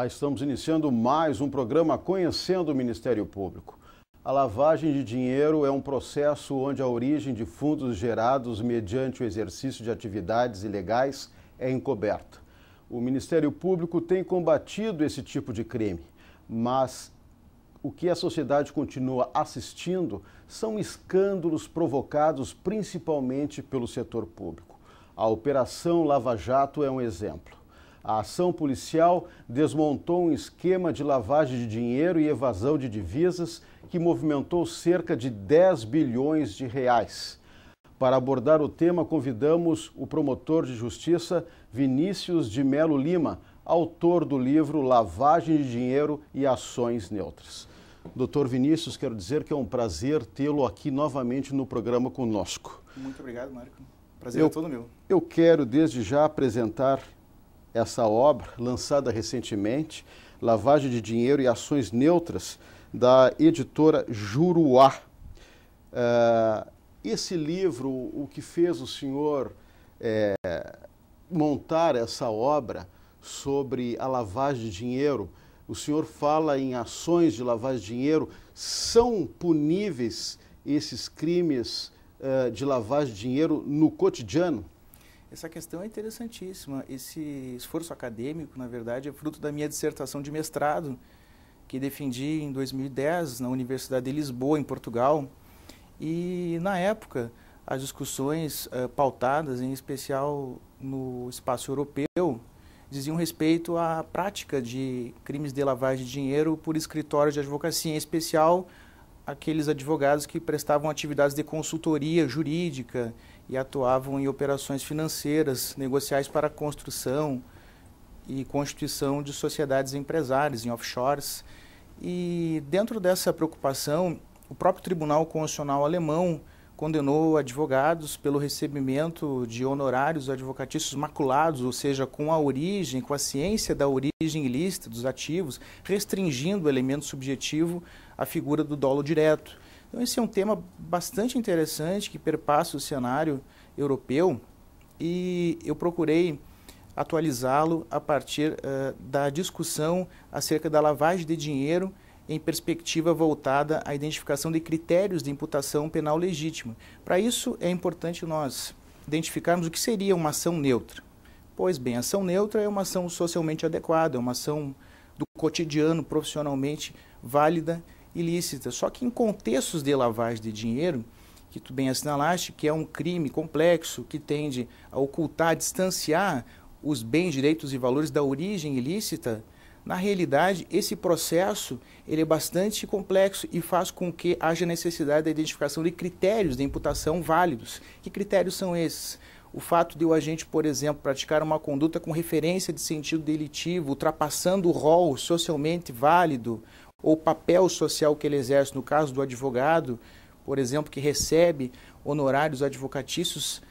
Olá, estamos iniciando mais um programa Conhecendo o Ministério Público. A lavagem de dinheiro é um processo onde a origem de fundos gerados mediante o exercício de atividades ilegais é encoberta. O Ministério Público tem combatido esse tipo de crime, mas o que a sociedade continua assistindo são escândalos provocados principalmente pelo setor público. A Operação Lava Jato é um exemplo. A ação policial desmontou um esquema de lavagem de dinheiro e evasão de divisas que movimentou cerca de 10 bilhões de reais. Para abordar o tema, convidamos o promotor de justiça Vinícius de Melo Lima, autor do livro Lavagem de Dinheiro e Ações Neutras. Doutor Vinícius, quero dizer que é um prazer tê-lo aqui novamente no programa conosco. Muito obrigado, Marco. Prazer é todo meu. Eu quero desde já apresentar essa obra, lançada recentemente, Lavagem de Dinheiro e Ações Neutras, da editora Juruá. Esse livro, o que fez o senhor montar essa obra sobre a lavagem de dinheiro, o senhor fala em ações de lavagem de dinheiro, são puníveis esses crimes de lavagem de dinheiro no cotidiano? Essa questão é interessantíssima. Esse esforço acadêmico, na verdade, é fruto da minha dissertação de mestrado, que defendi em 2010 na Universidade de Lisboa, em Portugal. E, na época, as discussões pautadas, em especial no espaço europeu, diziam respeito à prática de crimes de lavagem de dinheiro por escritórios de advocacia, em especial aqueles advogados que prestavam atividades de consultoria jurídica e atuavam em operações financeiras, negociais para a construção e constituição de sociedades empresárias em offshores. E dentro dessa preocupação, o próprio Tribunal Constitucional alemão condenou advogados pelo recebimento de honorários advocatícios maculados, ou seja, com a origem, com a ciência da origem ilícita dos ativos, restringindo o elemento subjetivo à figura do dolo direto. Então esse é um tema bastante interessante que perpassa o cenário europeu e eu procurei atualizá-lo a partir da discussão acerca da lavagem de dinheiro em perspectiva voltada à identificação de critérios de imputação penal legítima. Para isso, é importante nós identificarmos o que seria uma ação neutra. Pois bem, a ação neutra é uma ação socialmente adequada, é uma ação do cotidiano, profissionalmente válida e lícita. Só que em contextos de lavagem de dinheiro, que tu bem assinalaste, que é um crime complexo, que tende a ocultar, distanciar os bens, direitos e valores da origem ilícita, na realidade, esse processo ele é bastante complexo e faz com que haja necessidade da identificação de critérios de imputação válidos. Que critérios são esses? O fato de o agente, por exemplo, praticar uma conduta com referência de sentido delitivo, ultrapassando o rol socialmente válido, ou o papel social que ele exerce, no caso do advogado, por exemplo, que recebe honorários advocatícios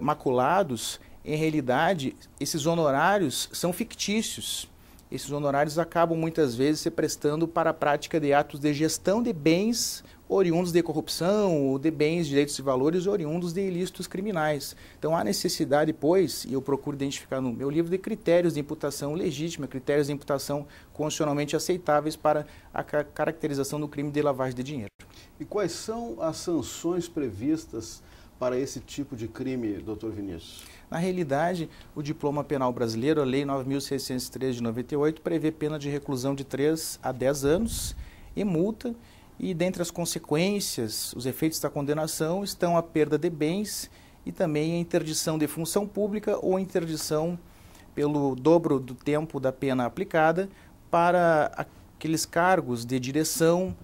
maculados, em realidade, esses honorários são fictícios. Esses honorários acabam muitas vezes se prestando para a prática de atos de gestão de bens oriundos de corrupção, ou de bens, direitos e valores oriundos de ilícitos criminais. Então há necessidade, pois, e eu procuro identificar no meu livro, de critérios de imputação legítima, critérios de imputação constitucionalmente aceitáveis para a caracterização do crime de lavagem de dinheiro. E quais são as sanções previstas para esse tipo de crime, doutor Vinícius? Na realidade, o diploma penal brasileiro, a Lei 9.603 de 98, prevê pena de reclusão de 3 a 10 anos e multa, e dentre as consequências, os efeitos da condenação estão a perda de bens e também a interdição de função pública ou interdição pelo dobro do tempo da pena aplicada para aqueles cargos de direção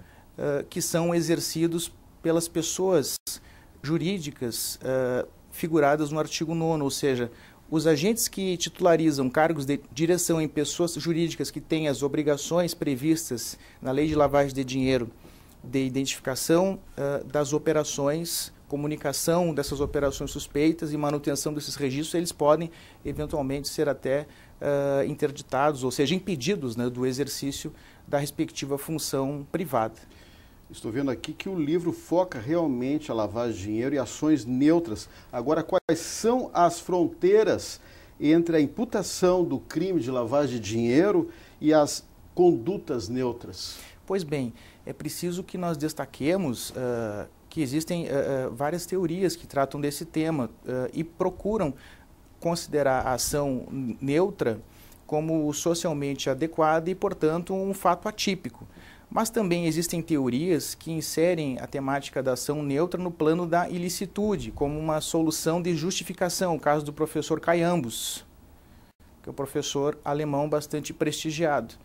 que são exercidos pelas pessoas jurídicas figuradas no artigo 9º, ou seja, os agentes que titularizam cargos de direção em pessoas jurídicas que têm as obrigações previstas na Lei de Lavagem de Dinheiro de identificação das operações, comunicação dessas operações suspeitas e manutenção desses registros, eles podem eventualmente ser até interditados, ou seja, impedidos, né, do exercício da respectiva função privada. Estou vendo aqui que o livro foca realmente a lavagem de dinheiro e ações neutras. Agora, quais são as fronteiras entre a imputação do crime de lavagem de dinheiro e as condutas neutras? Pois bem, é preciso que nós destaquemos que existem várias teorias que tratam desse tema e procuram considerar a ação neutra como socialmente adequada e, portanto, um fato atípico. Mas também existem teorias que inserem a temática da ação neutra no plano da ilicitude, como uma solução de justificação, o caso do professor Caiambos, que é um professor alemão bastante prestigiado.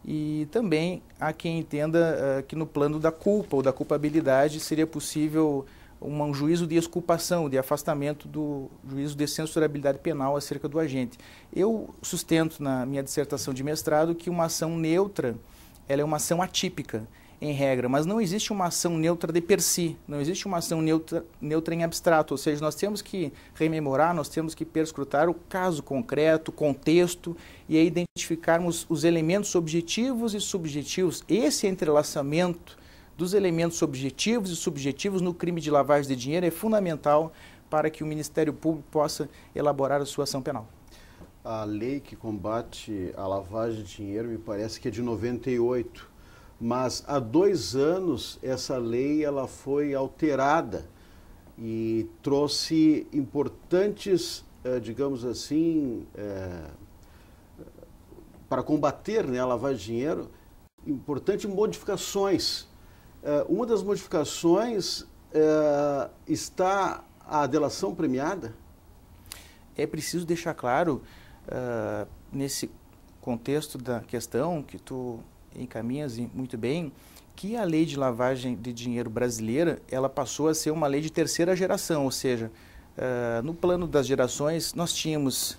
E também há quem entenda que no plano da culpa ou da culpabilidade seria possível um juízo de exculpação, de afastamento do juízo de censurabilidade penal acerca do agente. Eu sustento na minha dissertação de mestrado que uma ação neutra ela é uma ação atípica, em regra, mas não existe uma ação neutra de per si, não existe uma ação neutra em abstrato, ou seja, nós temos que rememorar, nós temos que perscrutar o caso concreto, o contexto, e aí identificarmos os elementos objetivos e subjetivos. Esse entrelaçamento dos elementos objetivos e subjetivos no crime de lavagem de dinheiro é fundamental para que o Ministério Público possa elaborar a sua ação penal. A lei que combate a lavagem de dinheiro me parece que é de 98, mas há 2 anos essa lei ela foi alterada e trouxe importantes, digamos assim, para combater, né, a lavagem de dinheiro, importantes modificações. Uma das modificações está a delação premiada? É preciso deixar claro, nesse contexto da questão que tu encaminhas muito bem, que a lei de lavagem de dinheiro brasileira, ela passou a ser uma lei de 3ª geração, ou seja, no plano das gerações, nós tínhamos,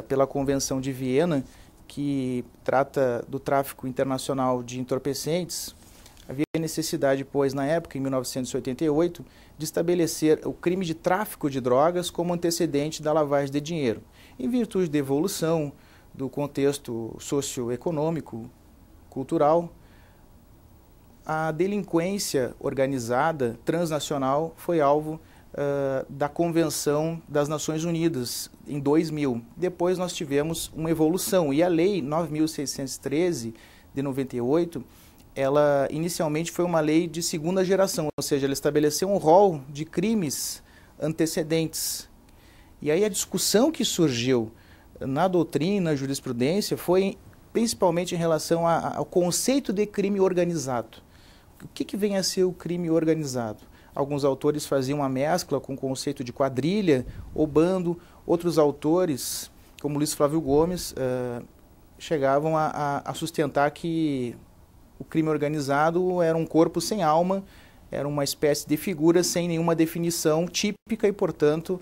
pela Convenção de Viena, que trata do tráfico internacional de entorpecentes, havia necessidade, pois, na época, em 1988, de estabelecer o crime de tráfico de drogas como antecedente da lavagem de dinheiro, em virtude da evolução do contexto socioeconômico, cultural. A delinquência organizada transnacional foi alvo da Convenção das Nações Unidas em 2000. Depois nós tivemos uma evolução e a Lei 9.613 de 98, ela inicialmente foi uma lei de 2ª geração, ou seja, ela estabeleceu um rol de crimes antecedentes. E aí a discussão que surgiu na doutrina, na jurisprudência, foi principalmente em relação ao conceito de crime organizado. O que vem a ser o crime organizado? Alguns autores faziam uma mescla com o conceito de quadrilha ou bando, outros autores, como Luiz Flávio Gomes, chegavam a sustentar que o crime organizado era um corpo sem alma, era uma espécie de figura sem nenhuma definição típica e, portanto,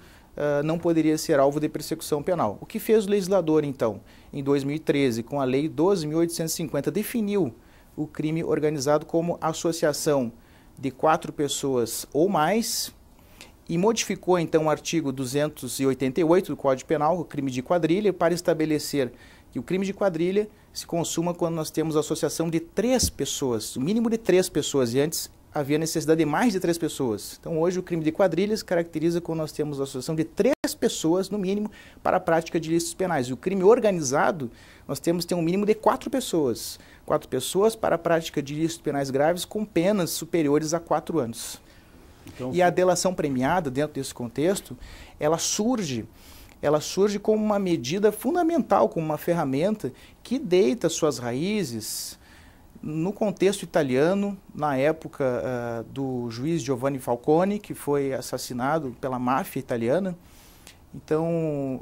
não poderia ser alvo de persecução penal. O que fez o legislador, então, em 2013, com a Lei 12.850, definiu o crime organizado como associação de 4 pessoas ou mais e modificou, então, o artigo 288 do Código Penal, o crime de quadrilha, para estabelecer que o crime de quadrilha se consuma quando nós temos a associação de 3 pessoas, o mínimo de 3 pessoas, e antes havia necessidade de mais de 3 pessoas. Então, hoje, o crime de quadrilha se caracteriza quando nós temos a associação de 3 pessoas, no mínimo, para a prática de ilícitos penais. E o crime organizado, nós temos que ter um mínimo de 4 pessoas. 4 pessoas para a prática de ilícitos penais graves com penas superiores a 4 anos. Então, e a delação premiada, dentro desse contexto, ela surge como uma medida fundamental, como uma ferramenta que deita suas raízes no contexto italiano, na época do juiz Giovanni Falcone, que foi assassinado pela máfia italiana. Então,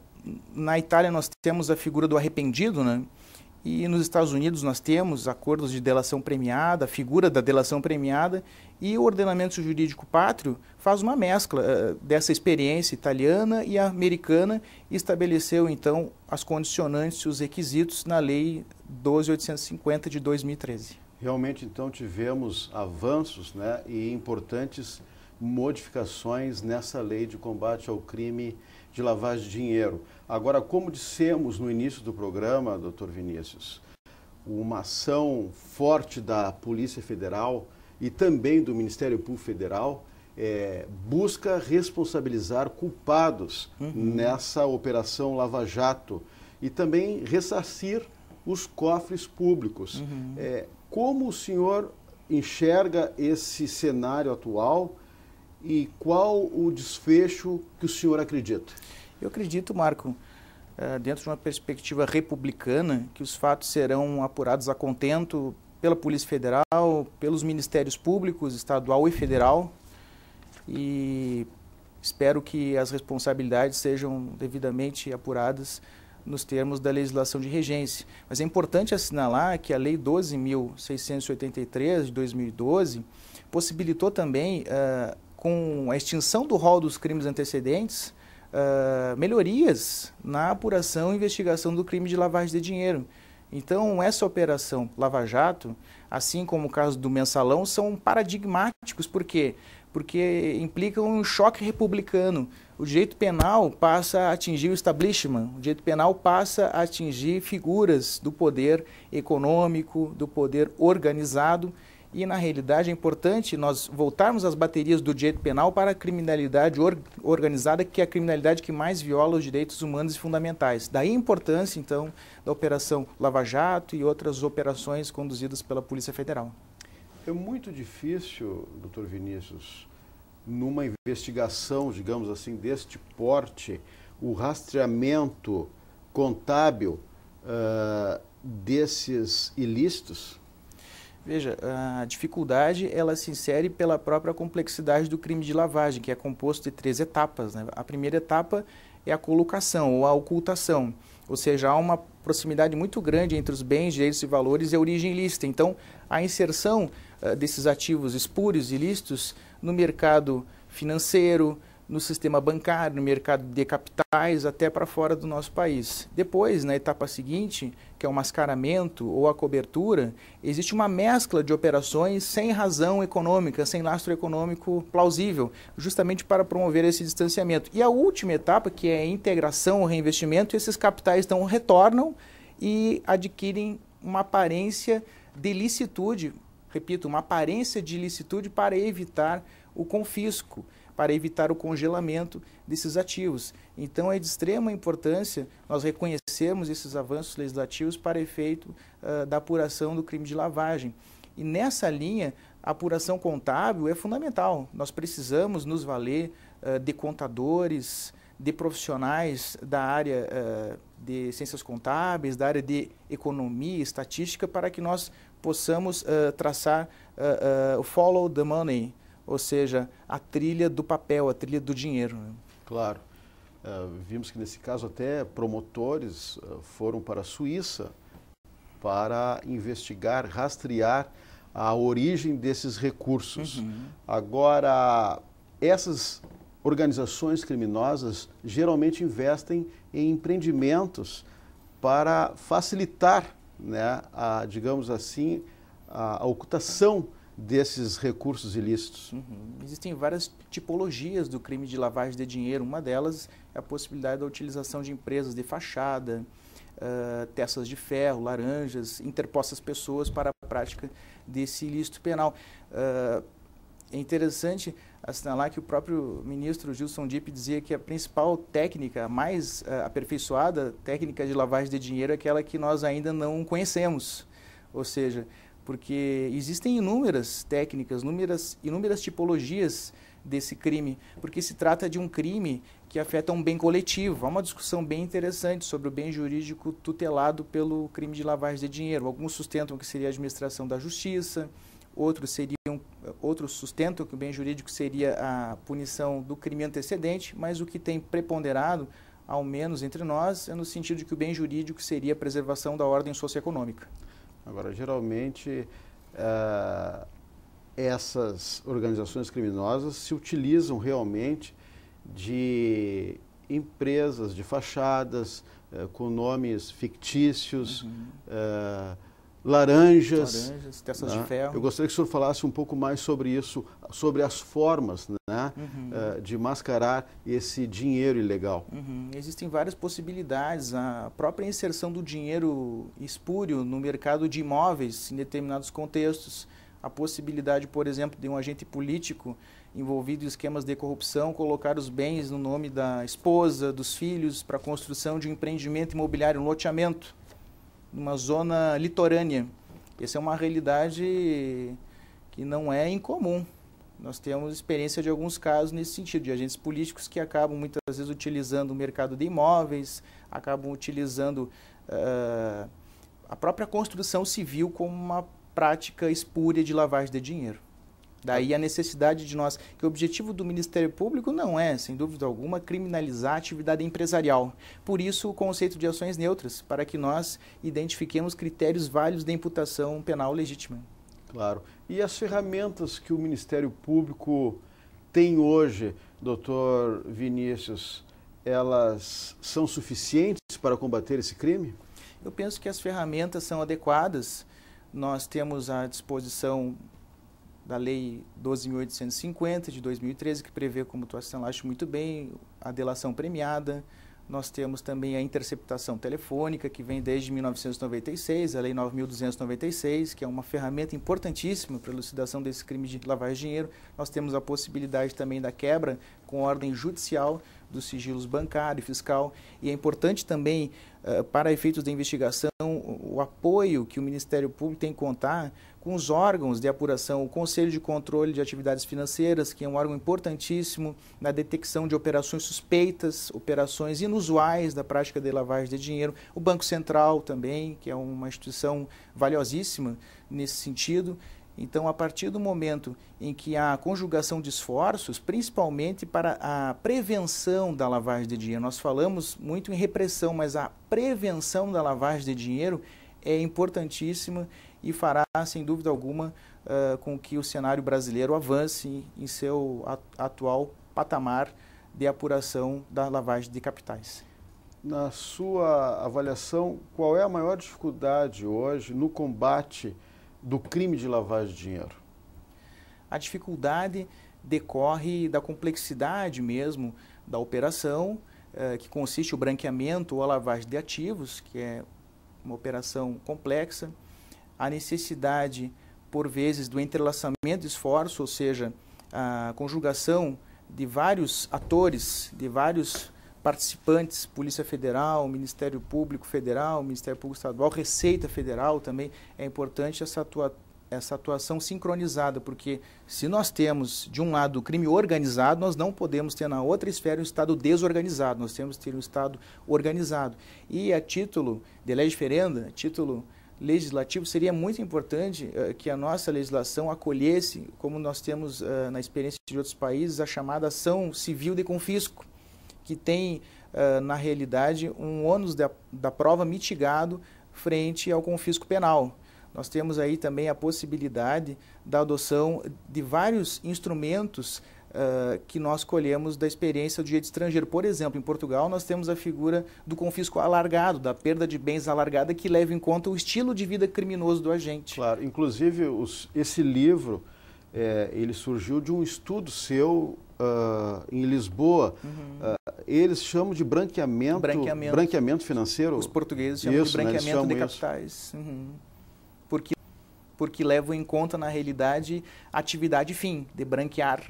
na Itália nós temos a figura do arrependido, né? E nos Estados Unidos nós temos acordos de delação premiada, a figura da delação premiada, e o ordenamento jurídico pátrio faz uma mescla dessa experiência italiana e americana e estabeleceu, então, as condicionantes e os requisitos na Lei 12.850 de 2013. Realmente, então, tivemos avanços, né, e importantes modificações nessa lei de combate ao crime de lavagem de dinheiro. Agora, como dissemos no início do programa, doutor Vinícius, uma ação forte da Polícia Federal e também do Ministério Público Federal busca responsabilizar culpados nessa operação Lava Jato e também ressarcir os cofres públicos. Como o senhor enxerga esse cenário atual e qual o desfecho que o senhor acredita? Eu acredito, Marco, dentro de uma perspectiva republicana, que os fatos serão apurados a contento pela Polícia Federal, pelos Ministérios Públicos, estadual e federal, e espero que as responsabilidades sejam devidamente apuradas nos termos da legislação de regência. Mas é importante assinalar que a Lei 12.683, de 2012, possibilitou também, com a extinção do rol dos crimes antecedentes, melhorias na apuração e investigação do crime de lavagem de dinheiro. Então, essa operação Lava Jato, assim como o caso do Mensalão, são paradigmáticos. Por quê? Porque implicam um choque republicano. O direito penal passa a atingir o establishment, o direito penal passa a atingir figuras do poder econômico, do poder organizado, e na realidade é importante nós voltarmos às baterias do direito penal para a criminalidade organizada, que é a criminalidade que mais viola os direitos humanos e fundamentais. Daí a importância, então, da Operação Lava Jato e outras operações conduzidas pela Polícia Federal. É muito difícil, doutor Vinícius, numa investigação, digamos assim, deste porte, o rastreamento contábil desses ilícitos? Veja, a dificuldade ela se insere pela própria complexidade do crime de lavagem, que é composto de 3 etapas, né? A primeira etapa é a colocação ou a ocultação, ou seja, há uma proximidade muito grande entre os bens, direitos e valores e a origem ilícita. Então, a inserção desses ativos espúrios, ilícitos, no mercado financeiro, no sistema bancário, no mercado de capitais, até para fora do nosso país. Depois, na etapa seguinte, que é o mascaramento ou a cobertura, existe uma mescla de operações sem razão econômica, sem lastro econômico plausível, justamente para promover esse distanciamento. E a última etapa, que é a integração ou reinvestimento, esses capitais então retornam e adquirem uma aparência de licitude, repito, uma aparência de licitude para evitar o confisco, para evitar o congelamento desses ativos. Então, é de extrema importância nós reconhecermos esses avanços legislativos para efeito da apuração do crime de lavagem. E nessa linha, a apuração contábil é fundamental. Nós precisamos nos valer de contadores, de profissionais da área de ciências contábeis, da área de economia, estatística, para que nós possamos traçar o follow the money, ou seja, a trilha do papel, a trilha do dinheiro. Né? Claro. Vimos que nesse caso até promotores foram para a Suíça para investigar, rastrear a origem desses recursos. Agora, essas organizações criminosas geralmente investem em empreendimentos para facilitar, né, digamos assim, a ocultação desses recursos ilícitos. Existem várias tipologias do crime de lavagem de dinheiro. Uma delas é a possibilidade da utilização de empresas de fachada, testas de ferro, laranjas, interpostas pessoas para a prática desse ilícito penal. É interessante assinalar que o próprio ministro Gilson Dipp dizia que a principal técnica, a mais aperfeiçoada técnica de lavagem de dinheiro é aquela que nós ainda não conhecemos. Ou seja, porque existem inúmeras técnicas, inúmeras tipologias desse crime, porque se trata de um crime que afeta um bem coletivo. Há uma discussão bem interessante sobre o bem jurídico tutelado pelo crime de lavagem de dinheiro. Alguns sustentam que seria a administração da justiça, outros sustentam que o bem jurídico seria a punição do crime antecedente, mas o que tem preponderado, ao menos entre nós, é no sentido de que o bem jurídico seria a preservação da ordem socioeconômica. Agora, geralmente, essas organizações criminosas se utilizam realmente de empresas, de fachadas, com nomes fictícios, laranjas, testas de ferro. Eu gostaria que o senhor falasse um pouco mais sobre isso, sobre as formas, né, de mascarar esse dinheiro ilegal. Existem várias possibilidades. A própria inserção do dinheiro espúrio no mercado de imóveis em determinados contextos. A possibilidade, por exemplo, de um agente político envolvido em esquemas de corrupção colocar os bens no nome da esposa, dos filhos, para a construção de um empreendimento imobiliário, um loteamento. numa zona litorânea. Essa é uma realidade que não é incomum. Nós temos experiência de alguns casos nesse sentido, de agentes políticos que acabam muitas vezes utilizando o mercado de imóveis, acabam utilizando a própria construção civil como uma prática espúria de lavagem de dinheiro. Daí a necessidade de nós, que o objetivo do Ministério Público não é, sem dúvida alguma, criminalizar a atividade empresarial. Por isso o conceito de ações neutras, para que nós identifiquemos critérios válidos de imputação penal legítima. Claro. E as ferramentas que o Ministério Público tem hoje, doutor Vinícius, elas são suficientes para combater esse crime? Eu penso que as ferramentas são adequadas. Nós temos à disposição da Lei 12.850, de 2013, que prevê, como tu assinalaste muito bem, a delação premiada. Nós temos também a interceptação telefônica, que vem desde 1996, a Lei 9.296, que é uma ferramenta importantíssima para a elucidação desse crime de lavagem de dinheiro. Nós temos a possibilidade também da quebra com ordem judicial dos sigilos bancário e fiscal. E é importante também, para efeitos de investigação, o apoio que o Ministério Público tem que contar com os órgãos de apuração, o Conselho de Controle de Atividades Financeiras, que é um órgão importantíssimo na detecção de operações suspeitas, operações inusuais da prática de lavagem de dinheiro, o Banco Central também, que é uma instituição valiosíssima nesse sentido. Então, a partir do momento em que há conjugação de esforços, principalmente para a prevenção da lavagem de dinheiro, nós falamos muito em repressão, mas a prevenção da lavagem de dinheiro é importantíssima e fará, sem dúvida alguma, com que o cenário brasileiro avance em seu atual patamar de apuração da lavagem de capitais. Na sua avaliação, qual é a maior dificuldade hoje no combate do crime de lavagem de dinheiro? A dificuldade decorre da complexidade mesmo da operação, que consiste o branqueamento ou a lavagem de ativos, que é uma operação complexa, a necessidade, por vezes, do entrelaçamento de esforço, ou seja, a conjugação de vários atores, de vários participantes, Polícia Federal, Ministério Público Federal, Ministério Público Estadual, Receita Federal também. É importante essa atuação sincronizada, porque se nós temos, de um lado, o crime organizado, nós não podemos ter na outra esfera um Estado desorganizado, nós temos que ter um Estado organizado. E a título de lei diferenda, a título legislativo, seria muito importante que a nossa legislação acolhesse, como nós temos na experiência de outros países, a chamada ação civil de confisco, que tem, na realidade, um ônus da prova mitigado frente ao confisco penal. Nós temos aí também a possibilidade da adoção de vários instrumentos que nós colhemos da experiência do direito estrangeiro. Por exemplo, em Portugal, nós temos a figura do confisco alargado, da perda de bens alargada, que leva em conta o estilo de vida criminoso do agente. Claro, inclusive esse livro, ele surgiu de um estudo seu em Lisboa. Eles chamam de branqueamento financeiro? Os portugueses chamam de branqueamento de capitais. Porque levam em conta, na realidade, a atividade fim, de branquear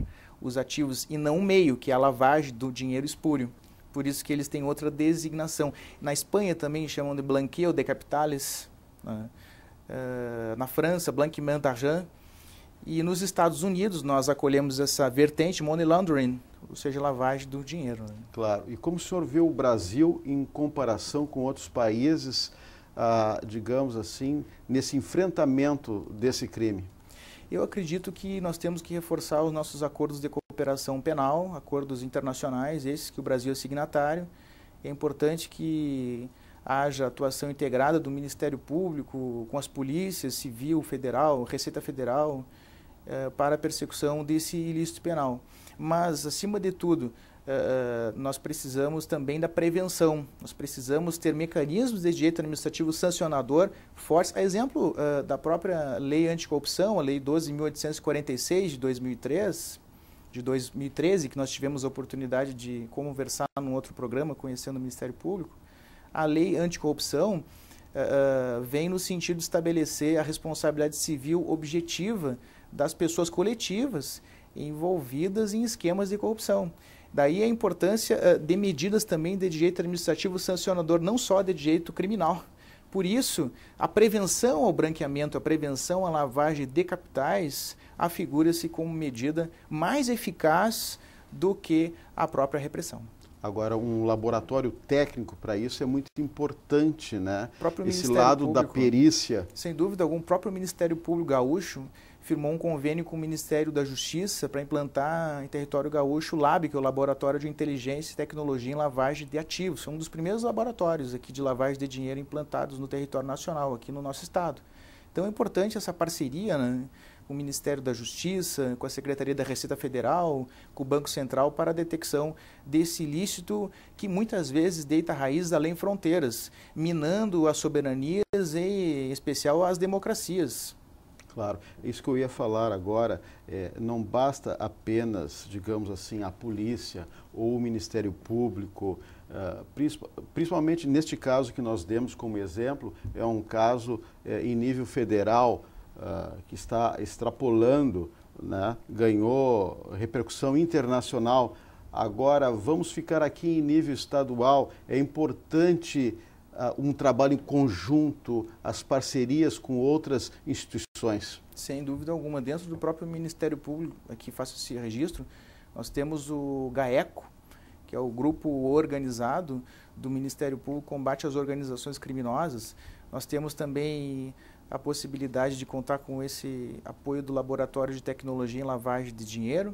os ativos, e não o meio, que é a lavagem do dinheiro espúrio. Por isso que eles têm outra designação. Na Espanha também chamam de blanqueo de capitales, na França, blanquiment d'argent, e nos Estados Unidos nós acolhemos essa vertente, money laundering, ou seja, lavagem do dinheiro. Claro. E como o senhor vê o Brasil em comparação com outros países, digamos assim, nesse enfrentamento desse crime? Eu acredito que nós temos que reforçar os nossos acordos de cooperação penal, acordos internacionais, esses que o Brasil é signatário. É importante que haja atuação integrada do Ministério Público com as polícias, civil, federal, Receita Federal, para a persecução desse ilícito penal. Mas, acima de tudo, nós precisamos também da prevenção. Nós precisamos ter mecanismos de direito administrativo sancionador fortes. A exemplo da própria Lei Anticorrupção, a Lei 12.846 de 2013, que nós tivemos a oportunidade de conversar num outro programa, conhecendo o Ministério Público. A Lei Anticorrupção vem no sentido de estabelecer a responsabilidade civil objetiva das pessoas coletivas envolvidas em esquemas de corrupção. Daí a importância de medidas também de direito administrativo sancionador, não só de direito criminal, Por isso, a prevenção ao branqueamento, a prevenção à lavagem de capitais, afigura-se como medida mais eficaz do que a própria repressão. Agora, um laboratório técnico para isso é muito importante, né? Esse Ministério lado Público, da perícia. Sem dúvida alguma, o próprio Ministério Público Gaúcho firmou um convênio com o Ministério da Justiça para implantar em território gaúcho o LAB, que é o Laboratório de Inteligência e Tecnologia em Lavagem de Ativos. É um dos primeiros laboratórios aqui de lavagem de dinheiro implantados no território nacional, aqui no nosso estado. Então é importante essa parceria, né, com o Ministério da Justiça, com a Secretaria da Receita Federal, com o Banco Central para a detecção desse ilícito que muitas vezes deita raízes além fronteiras, minando as soberanias e, em especial, as democracias. Claro, isso que eu ia falar agora, não basta apenas, digamos assim, a polícia ou o Ministério Público, principalmente neste caso que nós demos como exemplo, é um caso em nível federal que está extrapolando, né, ganhou repercussão internacional. Agora, vamos ficar aqui em nível estadual, é importante um trabalho em conjunto, as parcerias com outras instituições. Sem dúvida alguma. Dentro do próprio Ministério Público, aqui faço esse registro, nós temos o GAECO, que é o grupo organizado do Ministério Público Combate às Organizações Criminosas. Nós temos também a possibilidade de contar com esse apoio do Laboratório de Tecnologia em Lavagem de Dinheiro,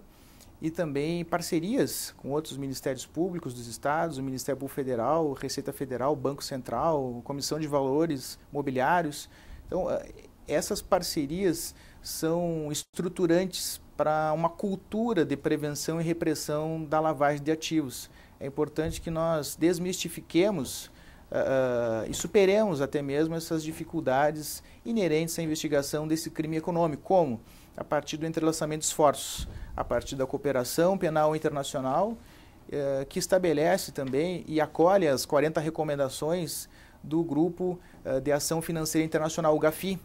e também parcerias com outros ministérios públicos dos estados, o Ministério Público Federal, Receita Federal, Banco Central, Comissão de Valores Mobiliários. Então, essas parcerias são estruturantes para uma cultura de prevenção e repressão da lavagem de ativos. É importante que nós desmistifiquemos e superemos até mesmo essas dificuldades inerentes à investigação desse crime econômico. Como? A partir do entrelaçamento de esforços, a partir da cooperação penal internacional, que estabelece também e acolhe as 40 recomendações do Grupo de Ação Financeira Internacional, o GAFI,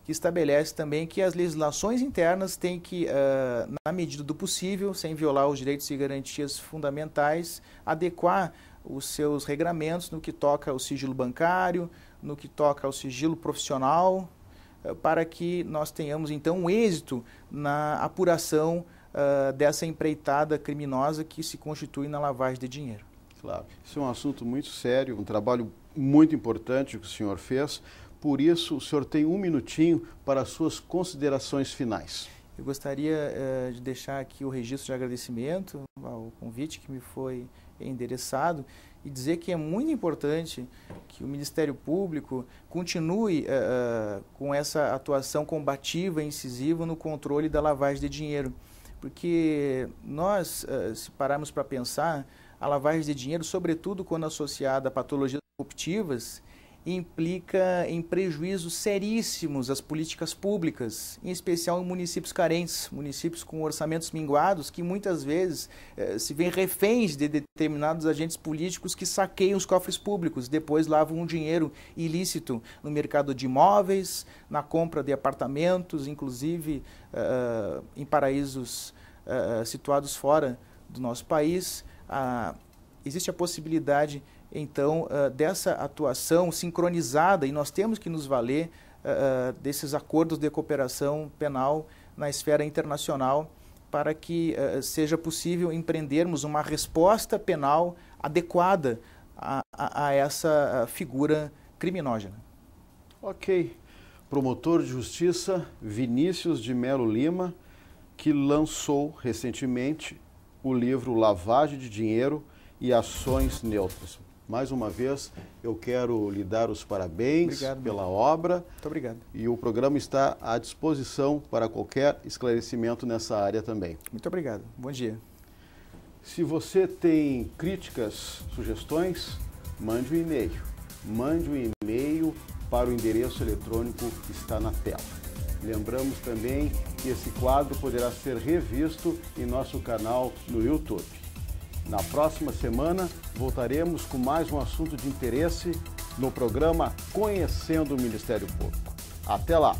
que estabelece também que as legislações internas têm que, na medida do possível, sem violar os direitos e garantias fundamentais, adequar os seus regramentos no que toca ao sigilo bancário, no que toca ao sigilo profissional, para que nós tenhamos, então, um êxito na apuração dessa empreitada criminosa que se constitui na lavagem de dinheiro. Claro, isso é um assunto muito sério, um trabalho muito importante que o senhor fez. Por isso, o senhor tem um minutinho para as suas considerações finais. Eu gostaria de deixar aqui o registro de agradecimento ao convite que me foi endereçado e dizer que é muito importante que o Ministério Público continue com essa atuação combativa e incisiva no controle da lavagem de dinheiro. Porque nós, se pararmos para pensar, a lavagem de dinheiro, sobretudo quando associada a patologias corruptivas, implica em prejuízos seríssimos às políticas públicas, em especial em municípios carentes, municípios com orçamentos minguados, que muitas vezes se veem reféns de determinados agentes políticos que saqueiam os cofres públicos, depois lavam um dinheiro ilícito no mercado de imóveis, na compra de apartamentos, inclusive em paraísos situados fora do nosso país. Existe a possibilidade então, dessa atuação sincronizada, e nós temos que nos valer desses acordos de cooperação penal na esfera internacional para que seja possível empreendermos uma resposta penal adequada a essa figura criminógena. Ok. Promotor de Justiça Vinícius de Melo Lima, que lançou recentemente o livro Lavagem de Dinheiro e Ações Neutras. Mais uma vez, eu quero lhe dar os parabéns pela obra. Muito obrigado. E o programa está à disposição para qualquer esclarecimento nessa área também. Muito obrigado. Bom dia. Se você tem críticas, sugestões, mande um e-mail. Mande um e-mail para o endereço eletrônico que está na tela. Lembramos também que esse quadro poderá ser revisto em nosso canal no YouTube. Na próxima semana, voltaremos com mais um assunto de interesse no programa Conhecendo o Ministério Público. Até lá!